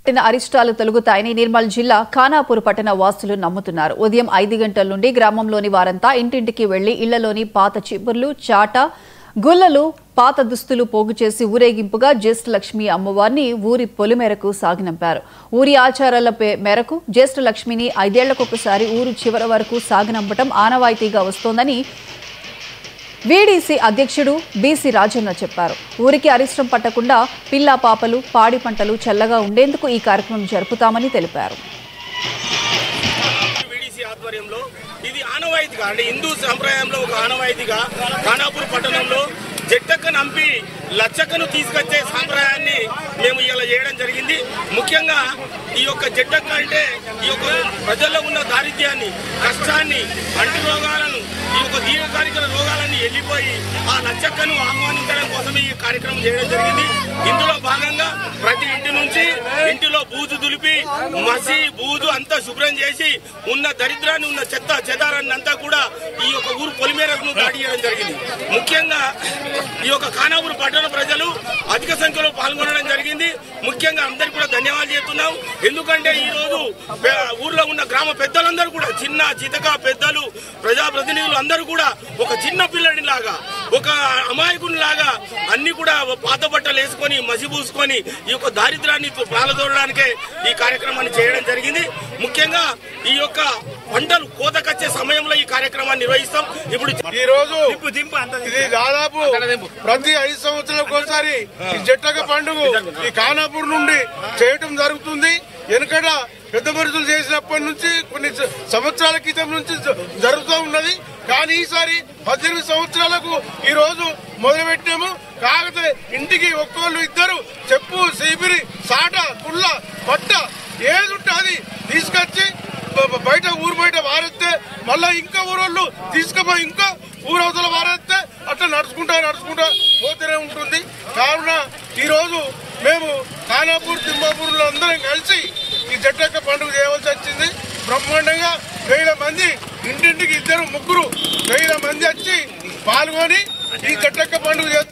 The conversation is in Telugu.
అరిష్టాలు తొలగుతాయని నిర్మల్ జిల్లా ఖానాపూర్ పట్టణ వాసులు నమ్ముతున్నారు. ఉదయం 5 గంటల నుండి గ్రామంలోని వారంతా ఇంటింటికి వెళ్లి ఇళ్లలోని పాత చీపుర్లు, చాట, గుల్లలు, పాత దుస్తులు పోగు చేసి ఊరేగింపుగా జ్యేష్ఠలక్ష్మి అమ్మవారిని ఊరి పొలిమేరకు సాగనంపారు. ఊరి ఆచారాల మేరకు జ్యేష్ఠలక్ష్మిని 5 ఏళ్లకొకసారి ఊరు చివరి వరకు సాగనంపటం ఆనవాయితీగా వస్తోందని వీడీసీ అధ్యక్షుడు బీసీ రాజన్న చెప్పారు. ఊరికి అరిష్టం పట్టకుండా పిల్లా పాపలు, పాడి పంటలు చల్లగా ఉండేందుకు ఈ కార్యక్రమం జరుపుతామని తెలిపారు. ఇది ఆనవాయితీగా అంటే హిందూ సంప్రదాయంలో ఒక ఆనవాయితీగా ఖానాపూర్ పట్టణంలో జట్టక్క నంపి లచ్చక్కను తీసుకొచ్చే సాంప్రదాయాన్ని మేము ఇలా చేయడం జరిగింది. ముఖ్యంగా ఈ యొక్క జట్టక్క అంటే ఈ యొక్క ప్రజల్లో ఉన్న దారిద్ర్యాన్ని, కష్టాన్ని, అంటు రోగాలను, ఈ యొక్క దీర్ఘకాలిక రోగాలన్నీ వెళ్ళిపోయి ఆ లచ్చక్కను ఆహ్వానించడం కోసం ఈ కార్యక్రమం చేయడం జరిగింది. ఇందులో భాగంగా ప్రతి ఇంటి నుంచి ఇంటిలో బూజు దులిపి మసి బూజు అంతా శుభ్రం చేసి ఉన్న దరిద్రాన్ని, ఉన్న చెత్త చెదారాన్ని అంతా కూడా ఈ యొక్క ఊరు పొలిమేరకు దాడి చేయడం జరిగింది. ముఖ్యంగా ఈ యొక్క ఖానాపూర్ పట్టణ ప్రజలు అధిక సంఖ్యలో పాల్గొనడం జరిగింది. ముఖ్యంగా అందరికీ కూడా ధన్యవాదాలు చేస్తున్నాం. ఎందుకంటే ఈ రోజు ఊర్లో ఉన్న గ్రామ పెద్దలందరూ కూడా, చిన్న చితక పెద్దలు, ప్రజాప్రతినిధులు అందరూ కూడా ఒక చిన్న పిల్లడి లాగా, ఒక అమాయకుని లాగా అన్ని కూడా పాత బట్టలు వేసుకొని మసిపూసుకొని ఈ యొక్క దారిద్రాన్ని పాలదోడడానికే ఈ కార్యక్రమాన్ని చేయడం జరిగింది. ముఖ్యంగా ఈ యొక్క పంటలు కోతకొచ్చే సమయంలో ఈ కార్యక్రమాన్ని నిర్వహిస్తాం. ఇప్పుడు ఈ రోజు ఇది దాదాపు ప్రతి 5 సంవత్సరాలకు ఒకసారి ఈ జట్టక పండుగ ఈ ఖానాపూర్ నుండి చేయటం జరుగుతుంది. వెనుకట పెద్ద మనుషులు చేసినప్పటి నుంచి కొన్ని సంవత్సరాల క్రితం నుంచి జరుగుతూ ఉన్నది. కానీ ఈసారి 18 సంవత్సరాలకు ఈ రోజు మొదలుపెట్టాము. కాకపోతే ఇంటికి ఒక్కోళ్ళు ఇద్దరు చెప్పు, సీపిరి, సాట, కుళ్ళ, పట్ట ఏది ఉంటే అది తీసుకొచ్చి బయట ఊరు బయట వారెత్తే మళ్ళా ఇంకా ఊరోళ్ళు తీసుకుపోయి ఇంకా ఊరవతల వారెత్తే అట్లా నడుచుకుంటా పోతూనే ఉంటుంది. కావున ఈ రోజు మేము ఖానాపూర్, తిమ్మాపూర్లో అందరం కలిసి ఈ జట్టక్క పండుగ చేయవలసి వచ్చింది. బ్రహ్మాండంగా 1000 మంది, ఇంటింటికి 2, 3, 1000 మంది వచ్చి పాల్గొని ఈ జట్టక్క పండుగ